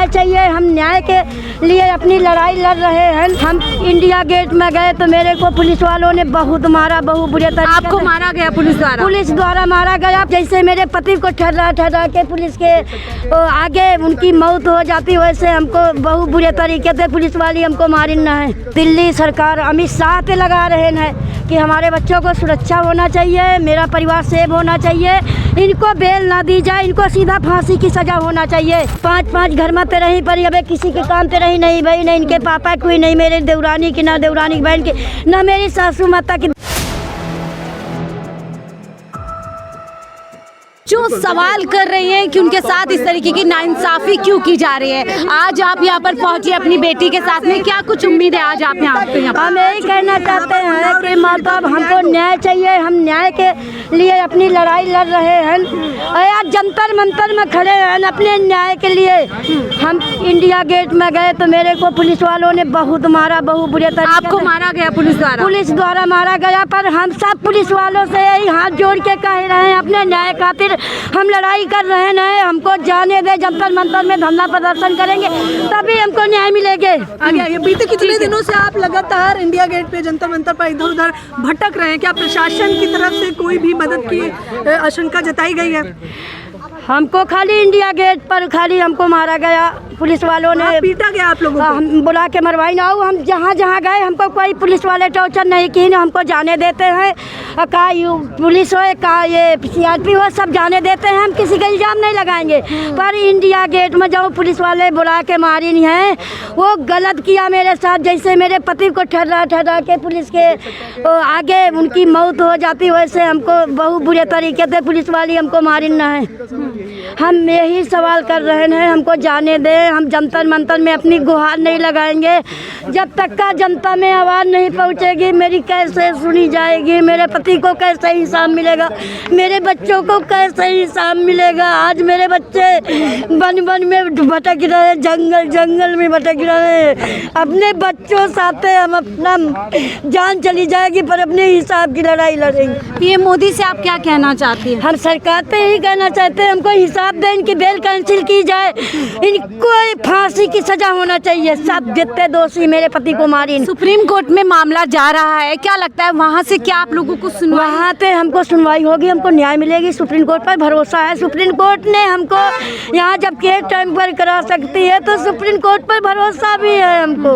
न्याय चाहिए। हम न्याय के लिए अपनी लड़ाई लड़ रहे हैं। हम इंडिया गेट में गए तो मेरे को पुलिस वालों ने बहुत मारा, बहुत बुरे तरीके। आपको मारा गया पुलिस द्वारा? पुलिस द्वारा मारा गया। जैसे मेरे पति को ठहरा के पुलिस के आगे उनकी मौत हो जाती, वैसे हमको बहुत बुरे तरीके से पुलिस वाली हमको मारिन है। दिल्ली सरकार अमित शाह पे लगा रहे हैं कि हमारे बच्चों को सुरक्षा होना चाहिए, मेरा परिवार सेफ होना चाहिए, इनको बेल ना दी जाए, इनको सीधा फांसी की सजा होना चाहिए। 5-5 घर में रही पर अब किसी के काम पे रही नहीं भाई, नहीं इनके पापा कोई, नहीं मेरे देवरानी की, ना देवरानी की बहन की, ना मेरी सासू माता की। जो सवाल कर रही हैं कि उनके साथ इस तरीके की नाइंसाफी क्यों की जा रही है। आज आप यहाँ पर पहुंची अपनी बेटी के साथ में, क्या कुछ उम्मीद है आज आप यहाँ पे? हम यही कहना चाहते हैं कि मतलब हमको न्याय चाहिए। हम न्याय के लिए अपनी लड़ाई लड़ रहे हैं और आज जंतर मंतर में खड़े हैं अपने न्याय के लिए। हम इंडिया गेट में गए तो मेरे को पुलिस वालों ने बहुत मारा, बहुत बुरे तरीके। आपको मारा गया पुलिस द्वारा? पुलिस द्वारा मारा गया। पर हम सब पुलिस वालों से यही हाथ जोड़ के कह रहे हैं अपने न्याय खातिर हम लड़ाई कर रहे हैं। हमको जाने दे, जंतर मंतर में धरना प्रदर्शन करेंगे तभी हमको न्याय मिलेंगे। आगे बीते कितने दिनों से आप लगातार इंडिया गेट पे जंतर मंतर पर इधर उधर भटक रहे हैं, क्या प्रशासन की तरफ से कोई भी मदद की आशंका जताई गई है? हमको खाली इंडिया गेट पर खाली हमको मारा गया पुलिस वालों ने, पीटा गया आप लोगों को? हम बुला के मरवाई ना। हम जहाँ जहाँ गए हमको कोई पुलिस वाले टॉर्चर नहीं की, हमको जाने देते हैं। का पुलिस हो का ये CRP हो, सब जाने देते हैं। हम किसी का इल्ज़ाम नहीं लगाएंगे। पर इंडिया गेट में जो पुलिस वाले बुला के मारी नहीं है वो गलत किया मेरे साथ। जैसे मेरे पति को ठहरा के पुलिस के आगे उनकी मौत हो जाती, वैसे हमको बहुत बुरे तरीके से पुलिस वाली हमको मारिन है। हम यही सवाल कर रहे हैं, हमको जाने दें। हम जंतर मंतर में अपनी गुहार नहीं लगाएंगे जब तक का जनता में आवाज़ नहीं पहुंचेगी। मेरी कैसे सुनी जाएगी? मेरे पति को कैसे हिसाब मिलेगा? मेरे बच्चों को कैसे हिसाब मिलेगा? आज मेरे बच्चे वन में भटक रहे, जंगल में भटक रहे। अपने बच्चों साथ हम अपना जान चली जाएगी पर अपने हिसाब की लड़ाई लड़ेंगे। पीएम मोदी से आप क्या कहना चाहती हैं? हम सरकार पे यही कहना चाहते हैं हमको हिसाब दें, इनकी बेल कैंसिल की जाए, इनको फांसी की सजा होना चाहिए। सब जितने दोषी मेरे पति को मारी। सुप्रीम कोर्ट में मामला जा रहा है, क्या लगता है वहाँ से क्या आप लोगों को वहाँ पे हमको सुनवाई होगी, हमको न्याय मिलेगी। सुप्रीम कोर्ट पर भरोसा है। सुप्रीम कोर्ट ने हमको यहाँ जब केस टाइम पर करा सकती है तो सुप्रीम कोर्ट पर भरोसा भी है हमको।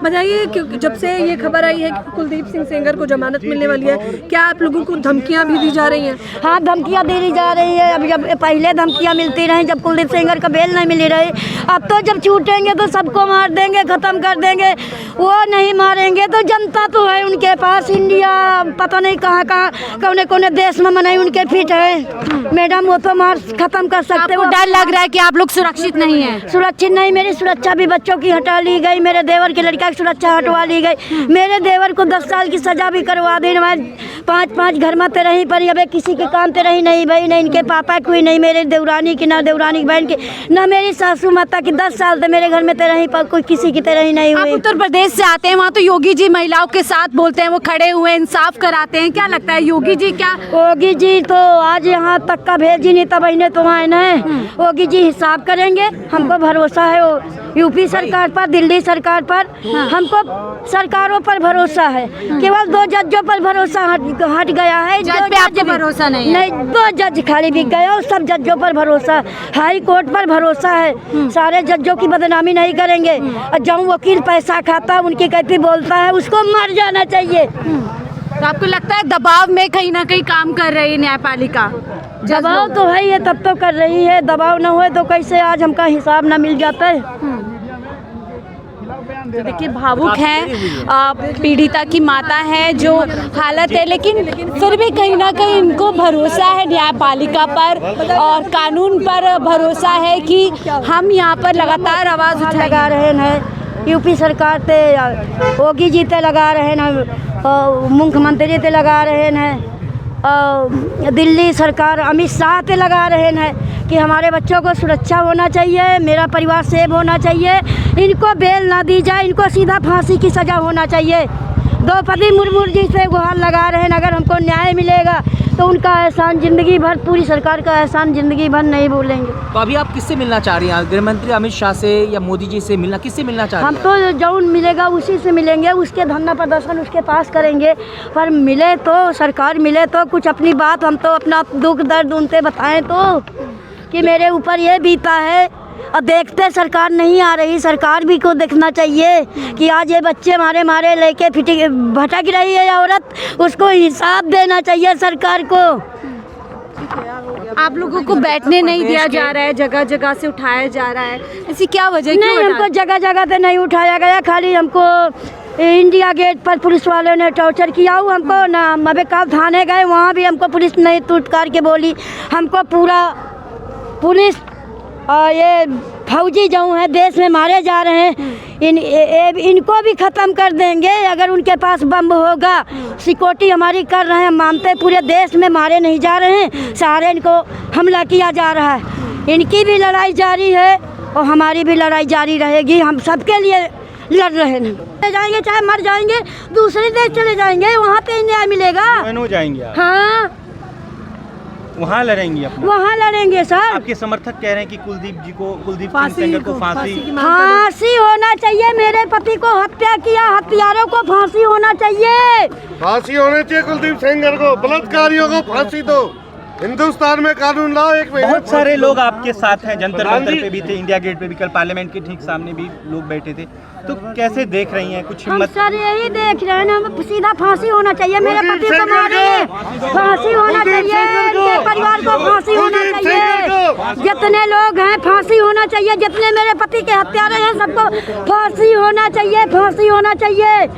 बताइए क्योंकि जब से ये खबर आई है कि कुलदीप सिंह सेंगर को जमानत मिलने वाली है, क्या आप लोगों को धमकियाँ भी दी जा रही हैं? हाँ, धमकियाँ दी जा रही है। अब जब पहले धमकियाँ मिलती रही जब कुलदीप सेंगर का बेल नहीं मिली रही, अब तो जब छूटेंगे तो सबको मार देंगे, ख़त्म कर देंगे। वो नहीं मारेंगे तो जनता तो है उनके पास। इंडिया पता नहीं कहाँ कौने कोने देश में मनाई उनके फिट है मैडम, वो तो मार ख़त्म कर सकते। वो डर लग रहा है कि आप लोग सुरक्षित नहीं हैं? सुरक्षित नहीं, मेरी सुरक्षा भी बच्चों की हटा ली गई, मेरे देवर की लड़का की सुरक्षा हटवा ली गई, मेरे देवर को 10 साल की सजा भी करवा दी। मैं 5-5 घर में रही पर अब किसी के काम पे रही नहीं भाई, नहीं इनके पापा कोई, नहीं मेरे देवरानी की, ना देवरानी की बहन की, ना मेरी सासू माता की। 10 साल से मेरे घर में रही पर कोई किसी की तरह ही नहीं हुई। आप उत्तर प्रदेश से आते हैं, वहाँ तो योगी जी महिलाओं के साथ बोलते हैं, वो खड़े हुए इंसाफ कराते हैं। क्या लगता है योगी जी योगी जी तो आज यहाँ तक का भेजी नहीं, तब इन्हें तो आए न। योगी जी हिसाब करेंगे, हमको भरोसा है। वो यूपी सरकार पर, दिल्ली सरकार पर, हमको सरकारों पर भरोसा है। केवल 2 जजों पर भरोसा हट गया है। जज पे आपको भरोसा नहीं? नहीं, 2 जज खाली बिक गए और सब जजों पर भरोसा। हाई कोर्ट पर भरोसा है। सारे जजों की बदनामी नहीं करेंगे। और जो वकील पैसा खाता उनकी कैफी बोलता है उसको मर जाना चाहिए। तो आपको लगता है दबाव में कहीं ना कहीं काम कर रही है न्यायपालिका? दबाव तो है, ये तब तो कर रही है। दबाव न हो तो कैसे आज हमका हिसाब न मिल जाता है। तो देखिए भावुक है, पीड़िता की माता है जो हालत है, लेकिन फिर भी कहीं ना कहीं इनको भरोसा है न्यायपालिका पर और कानून पर भरोसा है कि हम यहाँ पर लगातार आवाज़ लगा रहे हैं। यूपी सरकार ते योगी जी ते लगा रहे हैं, मुख्यमंत्री ते लगा रहे हैं, दिल्ली सरकार अमित शाह पे लगा रहे हैं कि हमारे बच्चों को सुरक्षा होना चाहिए, मेरा परिवार सेफ होना चाहिए, इनको बेल ना दी जाए, इनको सीधा फांसी की सज़ा होना चाहिए। द्रौपदी मुर्मू जी से गुहार लगा रहे हैं अगर हमको न्याय मिलेगा तो उनका एहसान ज़िंदगी भर, पूरी सरकार का एहसान ज़िंदगी भर नहीं भूलेंगे। तो अभी आप किससे मिलना चाह रही हैं? गृह मंत्री अमित शाह से या मोदी जी से मिलना, किससे मिलना चाह हम रही हैं? तो जौन मिलेगा उसी से मिलेंगे, उसके धरना प्रदर्शन उसके पास करेंगे। पर मिले तो सरकार मिले तो कुछ अपनी बात, हम तो अपना दुख दर्द उनसे बताएं तो कि मेरे ऊपर ये बीता है। और देखते सरकार नहीं आ रही, सरकार भी को देखना चाहिए कि आज ये बच्चे मारे मारे लेके भटक रही है औरत, उसको हिसाब देना चाहिए सरकार को। आप लोगों को बैठने नहीं दिया जा रहा है, जगह जगह से उठाया जा रहा है, ऐसी क्या वजह? नहीं, हमको जगह जगह पे नहीं उठाया गया, खाली हमको इंडिया गेट पर पुलिस वालों ने टॉर्चर किया। हमको ना मबेकाल थाने गए, वहाँ भी हमको पुलिस नहीं टूटकार के बोली। हमको पूरा पुलिस और ये फौजी जो हैं देश में मारे जा रहे हैं, इनको भी ख़त्म कर देंगे अगर उनके पास बम होगा। सिक्योरिटी हमारी कर रहे हैं, मानते पूरे देश में मारे नहीं जा रहे हैं, सारे इनको हमला किया जा रहा है। इनकी भी लड़ाई जारी है और हमारी भी लड़ाई जारी रहेगी। हम सबके लिए लड़ रहे हैं, चले जाएंगे चाहे मर जाएंगे, दूसरे देश चले जाएंगे, वहाँ पे न्याय मिलेगा। जाएंगे हाँ, वहाँ लड़ेंगे अपना, वहाँ लड़ेंगे सर। आपके समर्थक कह रहे हैं कि कुलदीप सिंह सेंगर को फांसी होना चाहिए। मेरे पति को हत्या किया, हत्यारों को फांसी होना चाहिए। फांसी होनी चाहिए कुलदीप सेंगर को, बलात्कारियों को फांसी दो। हिंदुस्तान में कानून लाओ। एक बहुत सारे लोग आपके साथ हैं, जंतर मंतर पे भी थे, इंडिया गेट पे भी, कल पार्लियामेंट के ठीक सामने भी लोग बैठे थे, तो कैसे देख रही हैं? कुछ हम हिम्मत? सर यही देख रहे हैं ना, हमें सीधा फांसी होना चाहिए। मेरे पति को मारे, फांसी होना चाहिए, इनके परिवार को फांसी होना चाहिए। जितने लोग हैं फांसी होना चाहिए, जितने मेरे पति के हत्यारे हैं सबको फांसी होना चाहिए, फांसी होना चाहिए।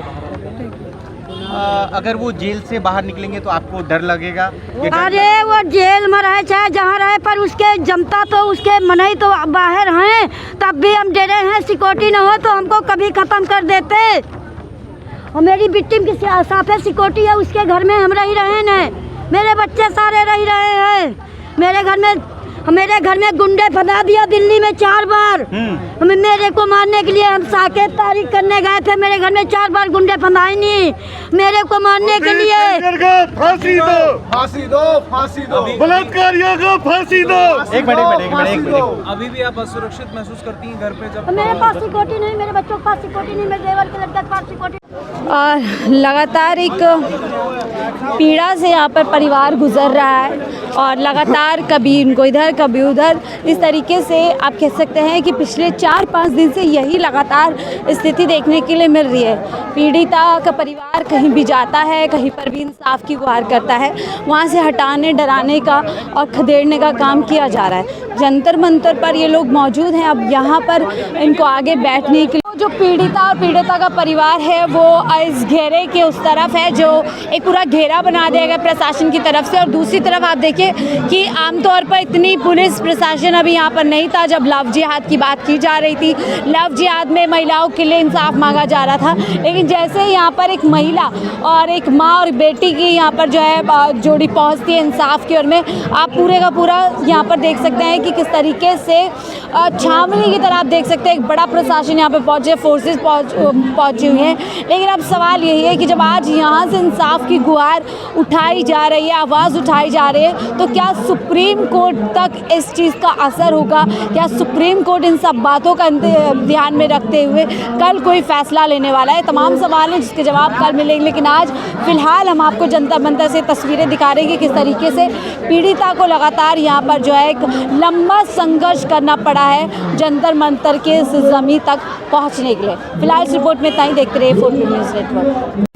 अगर वो जेल से बाहर निकलेंगे तो आपको डर लगेगा? अरे वो जेल में रहे चाहे जहाँ रहे, पर उसके जनता तो उसके मनई तो बाहर हैं, तब भी हम डरे हैं। सिक्योरिटी न हो तो हमको कभी ख़त्म कर देते। और मेरी विक्टिम की साथ है सिक्योरिटी है, उसके घर में हम रह रहे हैं, मेरे बच्चे सारे रह रहे हैं। मेरे घर में गुंडे फंसा दिया दिल्ली में 4 बार। हमें मेरे को मारने के लिए हम साकेत तारीख करने गए थे, मेरे घर में 4 बार गुंडे फंसाए नहीं मेरे को मारने के लिए। फांसी दो, फांसी दो, फांसी दो, बलात्कारियों को फांसी दो। एक मिनट। अभी भी आप असुरक्षित महसूस करती हैं घर पे जब? मेरे पास सिक्योरिटी नहीं, मेरे बच्चों के पास सिक्योरिटी नहीं, मेरे देवर के लड़के के पास सिक्योरिटी। और लगातार एक पीड़ा से यहाँ पर परिवार गुजर रहा है और लगातार कभी इनको इधर कभी उधर, इस तरीके से आप कह सकते हैं कि पिछले 4-5 दिन से यही लगातार स्थिति देखने के लिए मिल रही है। पीड़िता का परिवार कहीं भी जाता है, कहीं पर भी इंसाफ की गुहार करता है, वहाँ से हटाने, डराने का और खदेड़ने का काम किया जा रहा है। जंतर मंतर पर ये लोग मौजूद हैं, अब यहाँ पर इनको आगे बैठने के लिए जो पीड़िता और पीड़िता का परिवार है वो इस घेरे के उस तरफ है, जो एक पूरा घेरा बना दिया गया प्रशासन की तरफ से। और दूसरी तरफ आप देखिए कि आमतौर पर इतनी पुलिस प्रशासन अभी यहाँ पर नहीं था जब लव जिहाद की बात की जा रही थी। लव जिहाद में महिलाओं के लिए इंसाफ मांगा जा रहा था, लेकिन जैसे ही यहाँ पर एक महिला और एक माँ और बेटी की यहाँ पर जो है जोड़ी पहुँचती है इंसाफ की ओर में, आप पूरे का पूरा यहाँ पर देख सकते हैं कि किस तरीके से छावनी की तरह आप देख सकते हैं एक बड़ा प्रशासन यहाँ पर पहुँचे, फोर्सेस पहुँची हुई हैं। लेकिन अब सवाल यही है कि जब आज यहाँ से इंसाफ की गुहार उठाई जा रही है, आवाज़ उठाई जा रही है, तो क्या सुप्रीम कोर्ट तक इस चीज़ का असर होगा? क्या सुप्रीम कोर्ट इन सब बातों का ध्यान में रखते हुए कल कोई फैसला लेने वाला है? तमाम सवाल हैं जिसके जवाब कल मिलेंगे, लेकिन आज फिलहाल हम आपको जंतर मंतर से तस्वीरें दिखा रहे हैं कि किस तरीके से पीड़िता को लगातार यहाँ पर जो है एक लंबा संघर्ष करना पड़ा है जंतर मंतर के इस ज़मीन तक पहुँचने के लिए। फिलहाल इस रिपोर्ट में इतना ही, देखते रहिए 4 न्यूज़ नेटवर्क।